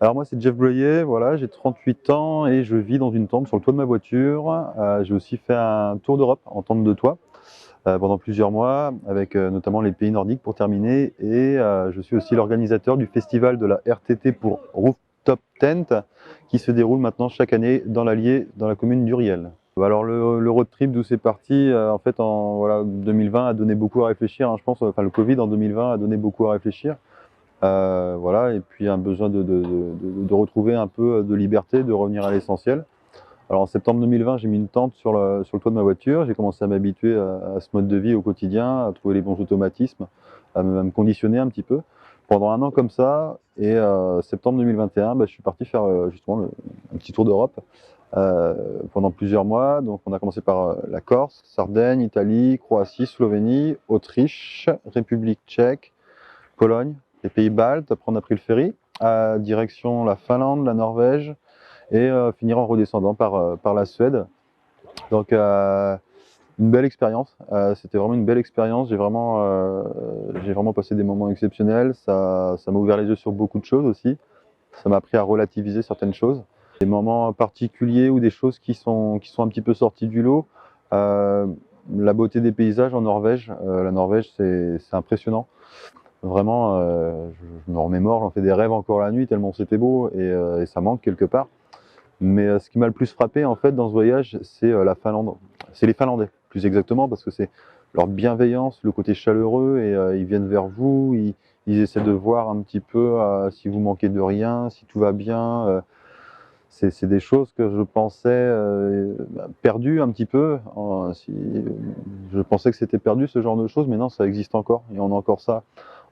Alors moi c'est Jeff Breuillet, voilà, j'ai 38 ans et je vis dans une tente sur le toit de ma voiture. J'ai aussi fait un tour d'Europe en tente de toit pendant plusieurs mois avec notamment les pays nordiques pour terminer et je suis aussi l'organisateur du festival de la RTT pour Rooftop Tent qui se déroule maintenant chaque année dans l'Allier, dans la commune d'Uriel. Alors le road trip d'où c'est parti, en fait voilà, 2020 a donné beaucoup à réfléchir, hein, je pense, enfin le Covid en 2020 a donné beaucoup à réfléchir. Voilà, et puis un besoin de retrouver un peu de liberté, de revenir à l'essentiel. Alors en septembre 2020, j'ai mis une tente sur le toit de ma voiture, j'ai commencé à m'habituer à ce mode de vie au quotidien, à trouver les bons automatismes, à me conditionner un petit peu. Pendant un an comme ça, et septembre 2021, je suis parti faire justement un petit tour d'Europe pendant plusieurs mois. Donc on a commencé par la Corse, Sardaigne, Italie, Croatie, Slovénie, Autriche, République tchèque, Pologne, les pays baltes. Après, on a pris le ferry, direction la Finlande, la Norvège, et finir en redescendant par la Suède. Donc, une belle expérience. C'était vraiment une belle expérience. J'ai vraiment passé des moments exceptionnels. Ça m'a ouvert les yeux sur beaucoup de choses aussi. Ça m'a appris à relativiser certaines choses. Des moments particuliers ou des choses qui sont un petit peu sorties du lot. Euh, la beauté des paysages en Norvège. La Norvège, c'est impressionnant. Vraiment, je me remémore, j'en fais des rêves encore la nuit tellement c'était beau et ça manque quelque part. Mais ce qui m'a le plus frappé en fait dans ce voyage, c'est la Finlande. C'est les Finlandais, plus exactement, parce que c'est leur bienveillance, le côté chaleureux et ils viennent vers vous, ils essaient de voir un petit peu si vous manquez de rien, si tout va bien. C'est des choses que je pensais perdues un petit peu. Je pensais que c'était perdu ce genre de choses, mais non, ça existe encore et on a encore ça.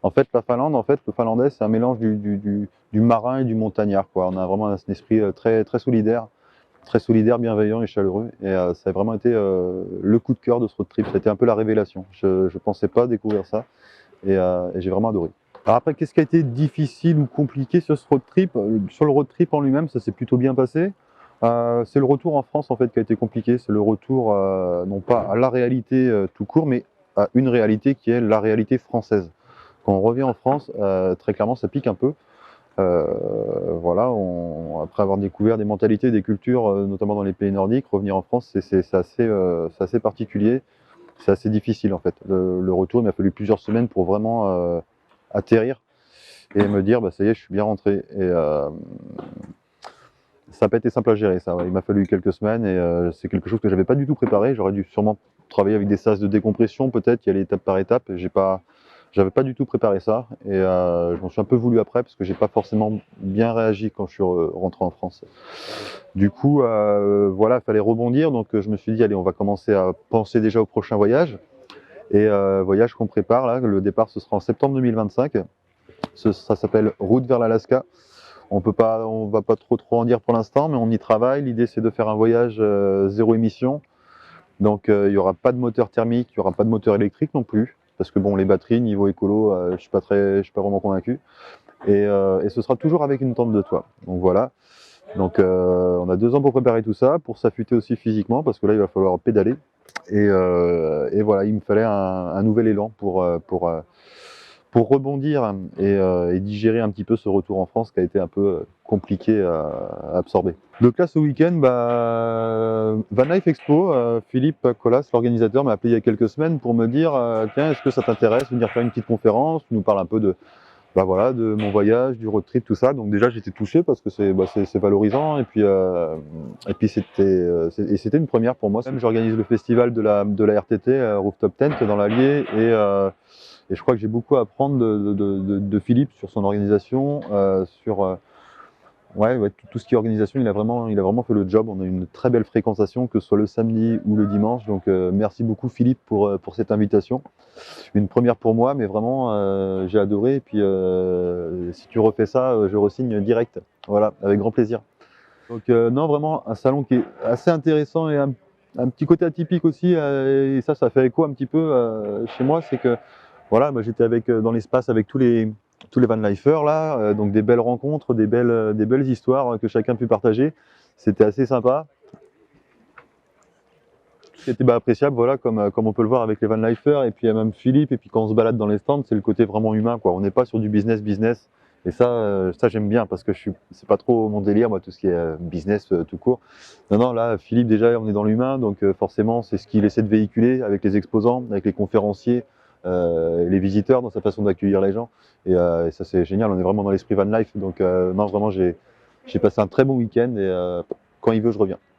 En fait, la Finlande, le finlandais, c'est un mélange du marin et du montagnard, quoi. On a vraiment un esprit très solidaire, bienveillant et chaleureux. Et ça a vraiment été le coup de cœur de ce road trip. Ça a été un peu la révélation. Je ne pensais pas découvrir ça et j'ai vraiment adoré. Alors après, qu'est-ce qui a été difficile ou compliqué sur ce road trip? Sur le road trip en lui-même, ça s'est plutôt bien passé. C'est le retour en France en fait qui a été compliqué. C'est le retour non pas à la réalité tout court, mais à une réalité qui est la réalité française. Quand on revient en France, très clairement, ça pique un peu. Voilà, après avoir découvert des mentalités, des cultures, notamment dans les pays nordiques, revenir en France, c'est assez particulier, c'est assez difficile en fait. Le retour, il m'a fallu plusieurs semaines pour vraiment atterrir et me dire, ça y est, je suis bien rentré. Et ça n'a pas été simple à gérer, ça. Ouais. Il m'a fallu quelques semaines et c'est quelque chose que j'avais pas du tout préparé. J'aurais dû sûrement travailler avec des sas de décompression, peut-être, y aller étape par étape. J'avais pas du tout préparé ça et je m'en suis un peu voulu après parce que j'ai pas forcément bien réagi quand je suis rentré en France. Du coup, voilà, il fallait rebondir. Donc je me suis dit, allez, on va commencer à penser déjà au prochain voyage. Et voyage qu'on prépare là, le départ ce sera en septembre 2025. Ça s'appelle Route vers l'Alaska. On va pas trop en dire pour l'instant, mais on y travaille. L'idée c'est de faire un voyage zéro émission. Donc il y aura pas de moteur thermique, il y aura pas de moteur électrique non plus, parce que bon les batteries niveau écolo, je suis pas vraiment convaincu. Et ce sera toujours avec une tente de toit. Donc voilà. Donc on a 2 ans pour préparer tout ça, pour s'affûter aussi physiquement, parce que là il va falloir pédaler. Et voilà, il me fallait un nouvel élan pour rebondir et digérer un petit peu ce retour en France qui a été un peu compliqué à absorber. Donc là, ce week-end, Van Life Expo, Philippe Collas, l'organisateur, m'a appelé il y a quelques semaines pour me dire tiens, est-ce que ça t'intéresse de venir faire une petite conférence? Tu nous parles un peu voilà, de mon voyage, du road trip, tout ça. Donc déjà, j'étais touché parce que c'est valorisant et puis c'était une première pour moi. Même j'organise le festival de la RTT, Rooftop Tent, dans l'Allier et je crois que j'ai beaucoup à apprendre de Philippe sur son organisation, sur ouais, tout ce qui est organisation. Il a vraiment fait le job. On a eu une très belle fréquentation, que ce soit le samedi ou le dimanche. Donc merci beaucoup Philippe pour cette invitation. Une première pour moi, mais vraiment j'ai adoré. Et puis si tu refais ça, je re-signe direct. Voilà, avec grand plaisir. Donc non, vraiment un salon qui est assez intéressant et un petit côté atypique aussi. Et ça fait écho un petit peu chez moi, c'est que voilà, j'étais dans l'espace avec tous les van lifers là, donc des belles rencontres, des belles histoires que chacun a pu partager. C'était assez sympa. Ce qui était appréciable, voilà, comme on peut le voir avec les van lifers et puis même Philippe, et puis quand on se balade dans les stands, c'est le côté vraiment humain, quoi. On n'est pas sur du business Et ça j'aime bien parce que c'est pas trop mon délire, moi, tout ce qui est business tout court. Non, non, là, Philippe, déjà, on est dans l'humain, donc forcément, c'est ce qu'il essaie de véhiculer avec les exposants, avec les conférenciers, et les visiteurs dans sa façon d'accueillir les gens. Et ça, c'est génial, on est vraiment dans l'esprit van life. Donc, non, vraiment, j'ai passé un très bon week-end et quand il veut, je reviens.